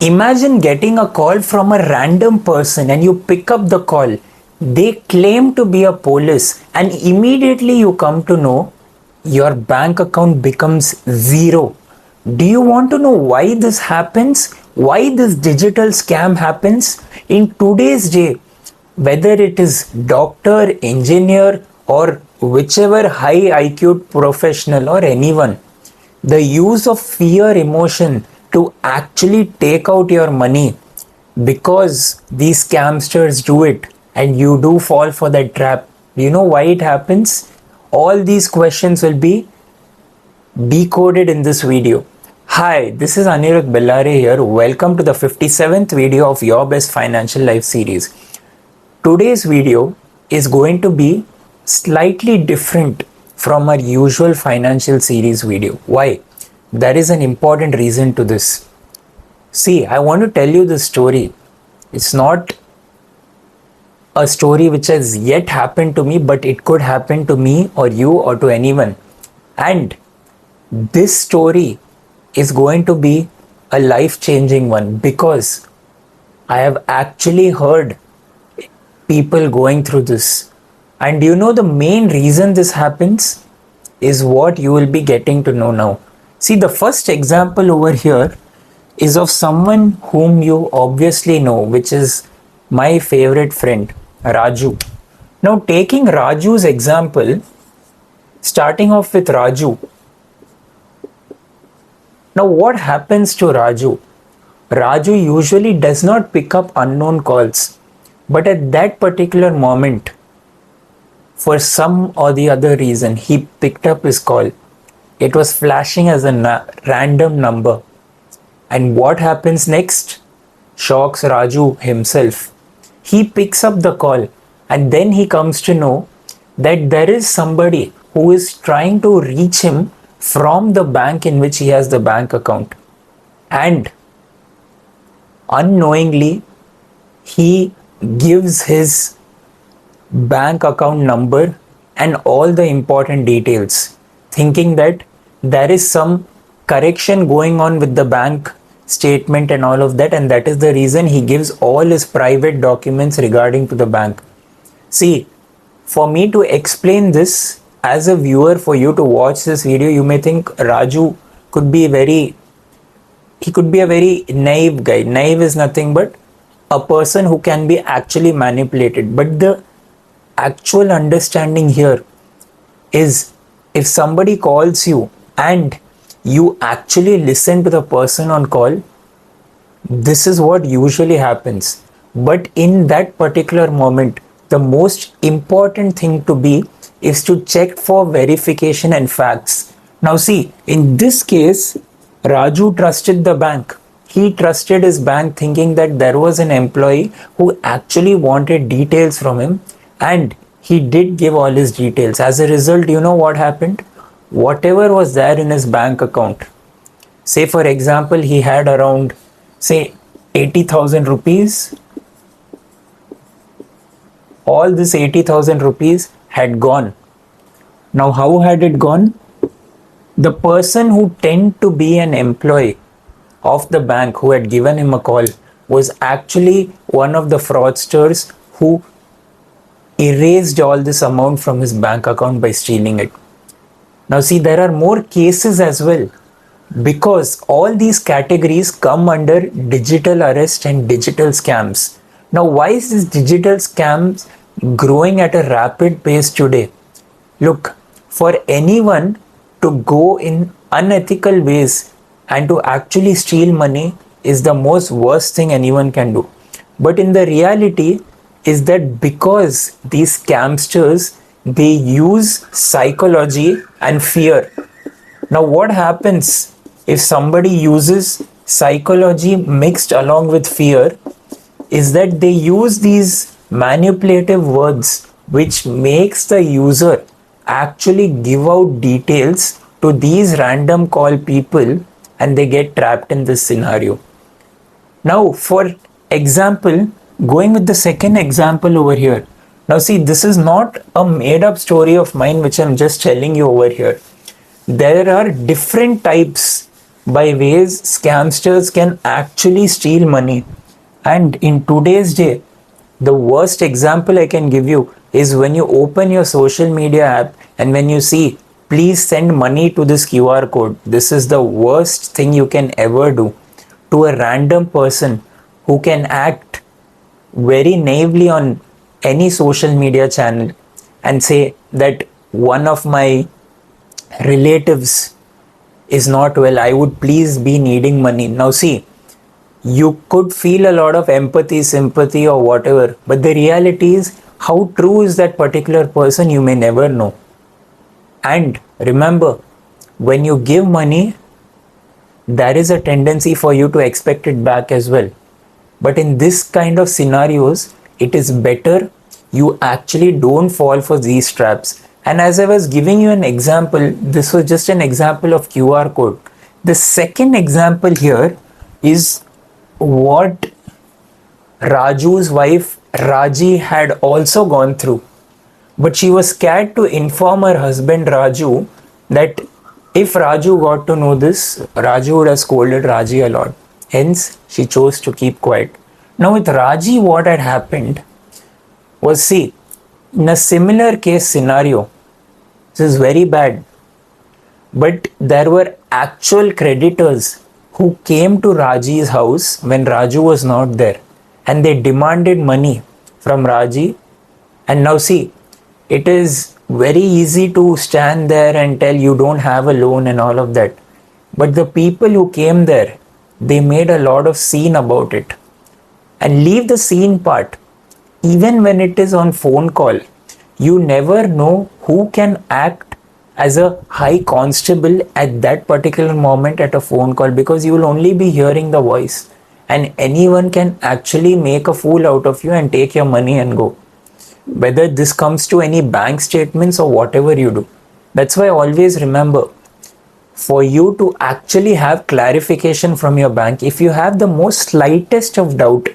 Imagine getting a call from a random person and you pick up the call. They claim to be a police, and immediately you come to know your bank account becomes zero. Do you want to know why this happens? Why this digital scam happens? In today's day, whether it is doctor, engineer, or whichever high IQ professional or anyone, the use of fear emotion to actually take out your money, because these scamsters do it and you do fall for that trap. You know why it happens? All these questions will be decoded in this video. Hi, this is Anirudh Bellare here. Welcome to the 57th video of Your Best Financial Life series. Today's video is going to be slightly different from our usual financial series video. Why? There is an important reason to this. See, I want to tell you this story. It's not a story which has yet happened to me, but it could happen to me or you or to anyone. And this story is going to be a life-changing one because I have actually heard people going through this. And you know the main reason this happens is what you will be getting to know now. See, the first example over here is of someone whom you obviously know, which is my favorite friend, Raju. Now, taking Raju's example, starting off with Raju. Now, what happens to Raju? Raju usually does not pick up unknown calls, but at that particular moment, for some or the other reason, he picked up his call. It was flashing as a random number. And what happens next? Shocks Raju himself. He picks up the call and then he comes to know that there is somebody who is trying to reach him from the bank in which he has the bank account. And unknowingly, he gives his bank account number and all the important details, thinking that there is some correction going on with the bank statement and all of that, and that is the reason he gives all his private documents regarding to the bank. See, for me to explain this as a viewer, for you to watch this video, you may think Raju could be a very naive guy. Naive is nothing but a person who can be actually manipulated. But the actual understanding here is, if somebody calls you and you actually listen to the person on call, this is what usually happens. But in that particular moment, the most important thing to be is to check for verification and facts. Now see, in this case, Raju trusted the bank. He trusted his bank thinking that there was an employee who actually wanted details from him, and he did give all his details. As a result, you know what happened? Whatever was there in his bank account, say for example, he had around, say, 80,000 rupees. All this 80,000 rupees had gone. Now, how had it gone? The person who tended to be an employee of the bank who had given him a call was actually one of the fraudsters who erased all this amount from his bank account by stealing it. Now see, there are more cases as well, because all these categories come under digital arrest and digital scams. Now, why is this digital scams growing at a rapid pace today? Look, for anyone to go in unethical ways and to actually steal money is the most worst thing anyone can do. But in the reality is that because these scamsters, they use psychology and fear. Now, what happens if somebody uses psychology mixed along with fear is that they use these manipulative words which makes the user actually give out details to these random call people, and they get trapped in this scenario. Now, for example, going with the second example over here. Now see, this is not a made up story of mine which I'm just telling you over here. There are different types by ways scamsters can actually steal money. And in today's day, the worst example I can give you is when you open your social media app and when you see, please send money to this QR code. This is the worst thing you can ever do to a random person who can act very naively on any social media channel and say that one of my relatives is not well, I would please be needing money. Now see, you could feel a lot of empathy, sympathy, or whatever, but the reality is, how true is that particular person, you may never know. And remember, when you give money, there is a tendency for you to expect it back as well. But in this kind of scenarios, it is better you actually don't fall for these traps. And as I was giving you an example, this was just an example of QR code. The second example here is what Raju's wife Raji had also gone through. But she was scared to inform her husband Raju that if Raju got to know this, Raju would have scolded Raji a lot. Hence, she chose to keep quiet. Now with Raji, what had happened was, see, in a similar case scenario, this is very bad, but there were actual creditors who came to Raji's house when Raju was not there and they demanded money from Raji. And now see, it is very easy to stand there and tell you don't have a loan and all of that. But the people who came there, they made a lot of scene about it. And leave the scene part. Even when it is on phone call, you never know who can act as a high constable at that particular moment at a phone call, because you will only be hearing the voice and anyone can actually make a fool out of you and take your money and go. Whether this comes to any bank statements or whatever you do. That's why always remember, for you to actually have clarification from your bank, if you have the most slightest of doubt,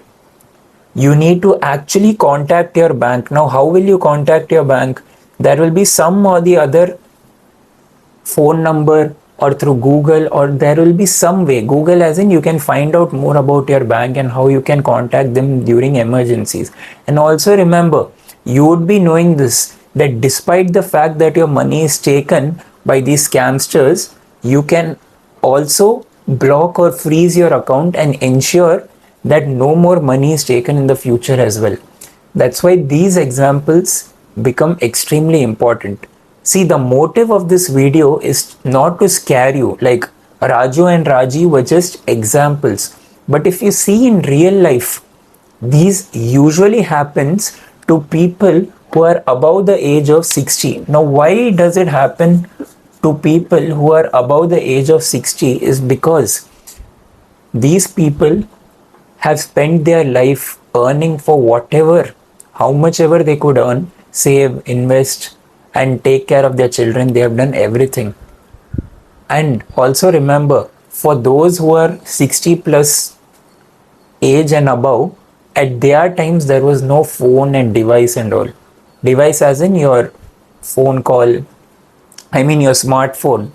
you need to actually contact your bank. Now, how will you contact your bank? There will be some or the other phone number or through Google, or there will be some way. Google as in you can find out more about your bank and how you can contact them during emergencies. And also remember, you would be knowing this, that despite the fact that your money is taken by these scamsters, you can also block or freeze your account and ensure that no more money is taken in the future as well. That's why these examples become extremely important. See, the motive of this video is not to scare you, like Raju and Raji were just examples. But if you see in real life, these usually happens to people who are above the age of 60. Now, why does it happen to people who are above the age of 60 is because these people have spent their life earning for whatever, how much ever they could earn, save, invest, and take care of their children. They have done everything. And also remember, for those who are 60 plus age and above, at their times there was no phone and device and all. Device as in your phone call, your smartphone.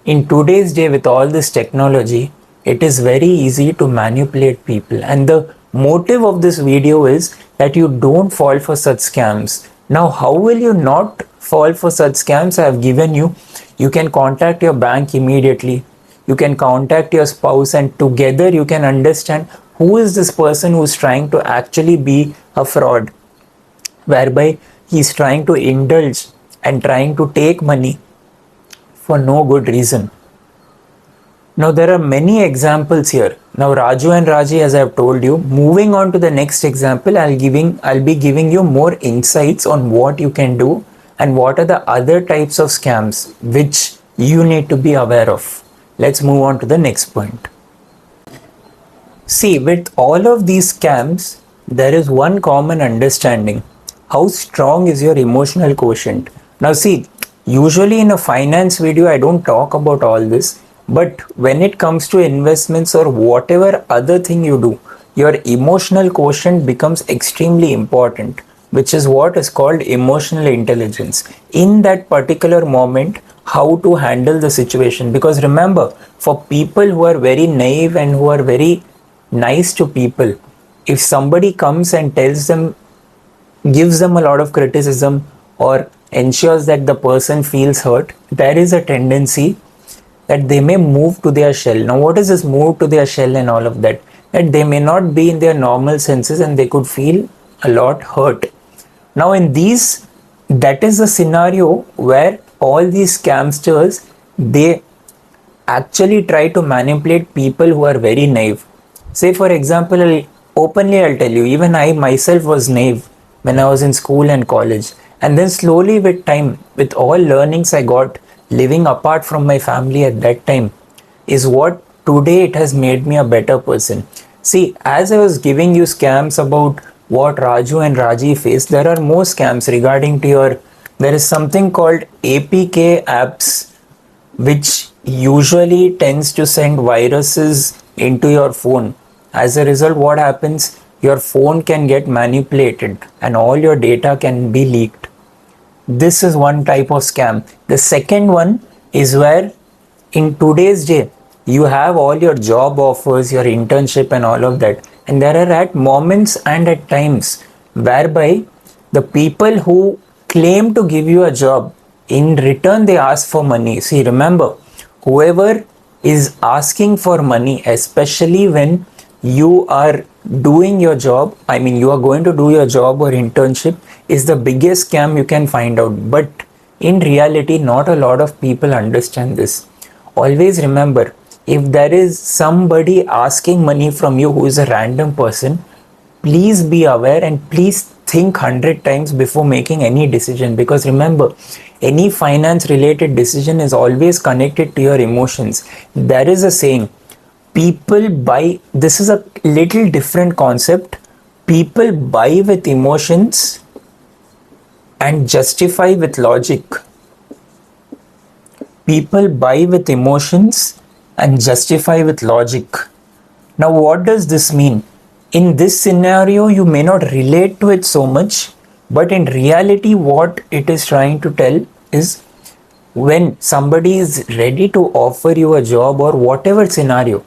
In today's day, with all this technology, it is very easy to manipulate people. And the motive of this video is that you don't fall for such scams. Now, how will you not fall for such scams? I have given you. You can contact your bank immediately. You can contact your spouse, and together you can understand who is this person who is trying to actually be a fraud, whereby he is trying to indulge and trying to take money for no good reason. Now, there are many examples here. Now, Raju and Raji, as I have told you, moving on to the next example, I'll be giving you more insights on what you can do and what are the other types of scams which you need to be aware of. Let's move on to the next point. See, with all of these scams, there is one common understanding. How strong is your emotional quotient? Now see, usually in a finance video, I don't talk about all this. But when it comes to investments or whatever other thing you do, your emotional quotient becomes extremely important, which is what is called emotional intelligence. In that particular moment, how to handle the situation. Because remember, for people who are very naive and who are very nice to people, if somebody comes and tells them, gives them a lot of criticism, or ensures that the person feels hurt, there is a tendency that they may move to their shell. Now, what is this move to their shell and all of that? That they may not be in their normal senses and they could feel a lot hurt. Now, in these, that is the scenario where all these scamsters, they actually try to manipulate people who are very naive. Say, for example, I'll tell you, even I myself was naive when I was in school and college. And then slowly with time, with all learnings I got living apart from my family at that time, is what today it has made me a better person. See, as I was giving you scams about what Raju and Raji face, there are more scams regarding to your, there is something called APK apps, which usually tends to send viruses into your phone. As a result, what happens? Your phone can get manipulated and all your data can be leaked. This is one type of scam. The second one is where in today's day, you have all your job offers, your internship and all of that. And there are at moments and at times whereby the people who claim to give you a job, in return they ask for money. See, remember, whoever is asking for money, especially when you are doing your job, I mean you are going to do your job or internship, is the biggest scam you can find out. But in reality, not a lot of people understand this. Always remember, if there is somebody asking money from you who is a random person, please be aware and please think 100 times before making any decision. Because remember, any finance related decision is always connected to your emotions. There is a saying, people buy, this is a little different concept, people buy with emotions and justify with logic. People buy with emotions and justify with logic. Now, what does this mean? In this scenario, you may not relate to it so much, but in reality, what it is trying to tell is, when somebody is ready to offer you a job or whatever scenario,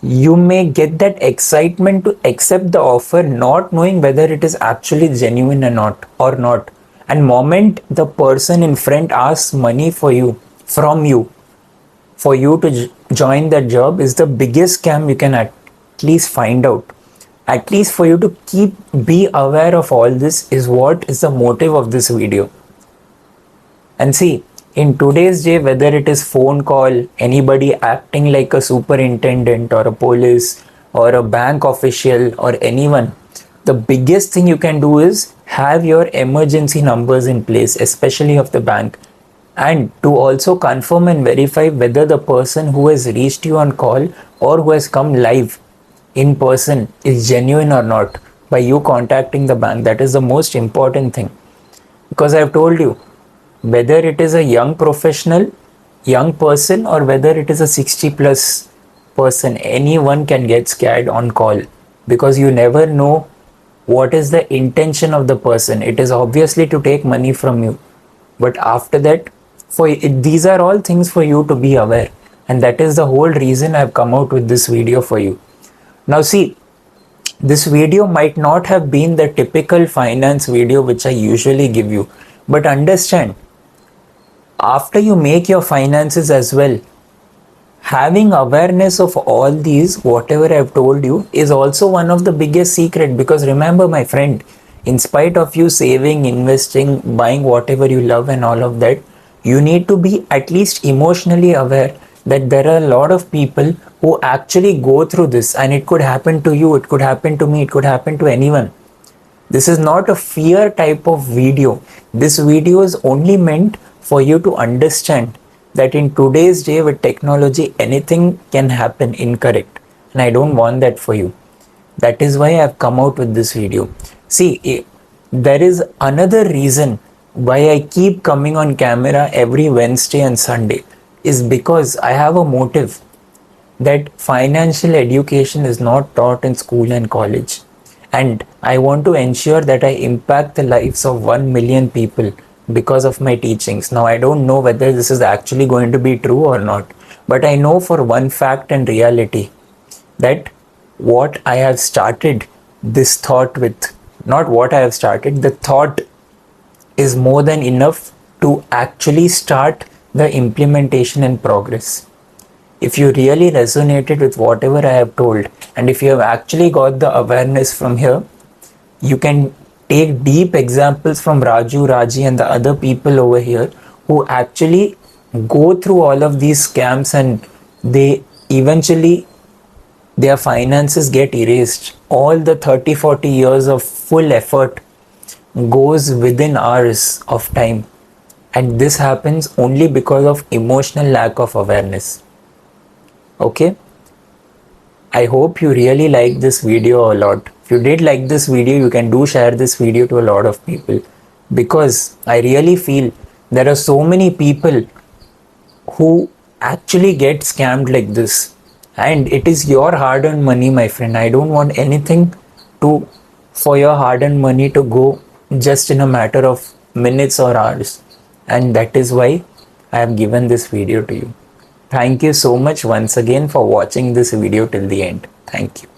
you may get that excitement to accept the offer, not knowing whether it is actually genuine or not. And moment the person in front asks money for you, from you, for you to join that job, is the biggest scam you can at least find out. At least for you to be aware of all this is what is the motive of this video. And see, in today's day, whether it is phone call, anybody acting like a superintendent or a police or a bank official or anyone, the biggest thing you can do is have your emergency numbers in place, especially of the bank, and to also confirm and verify whether the person who has reached you on call or who has come live in person is genuine or not by you contacting the bank. That is the most important thing. Because I've told you, whether it is a young professional, young person, or whether it is a 60 plus person, anyone can get scared on call, because you never know what is the intention of the person. It is obviously to take money from you, but after that, these are all things for you to be aware, and that is the whole reason I've come out with this video for you. Now see, this video might not have been the typical finance video which I usually give you, but understand, after you make your finances as well, having awareness of all these, whatever I've told you, is also one of the biggest secret. Because remember, my friend, in spite of you saving, investing, buying whatever you love and all of that, you need to be at least emotionally aware that there are a lot of people who actually go through this, and it could happen to you, it could happen to me, it could happen to anyone. This is not a fear type of video. This video is only meant for you to understand that in today's day with technology, anything can happen incorrect, and I don't want that for you. That is why I've come out with this video. See, there is another reason why I keep coming on camera every Wednesday and Sunday, is because I have a motive that financial education is not taught in school and college, and I want to ensure that I impact the lives of 1 million people because of my teachings. Now, I don't know whether this is actually going to be true or not, but I know for one fact and reality that what I have started this thought with, not what I have started, the thought is more than enough to actually start the implementation and progress. If you really resonated with whatever I have told, and if you have actually got the awareness from here, you can take deep examples from Raju, Raji, and the other people over here who actually go through all of these scams, and they eventually their finances get erased. All the 30-40 years of full effort goes within hours of time, and this happens only because of emotional lack of awareness. Okay, I hope you really like this video a lot. If you did like this video, you can do share this video to a lot of people, because I really feel there are so many people who actually get scammed like this, and it is your hard-earned money, my friend. I don't want anything to for your hard-earned money to go just in a matter of minutes or hours, and that is why I have given this video to you. Thank you so much once again for watching this video till the end. Thank you.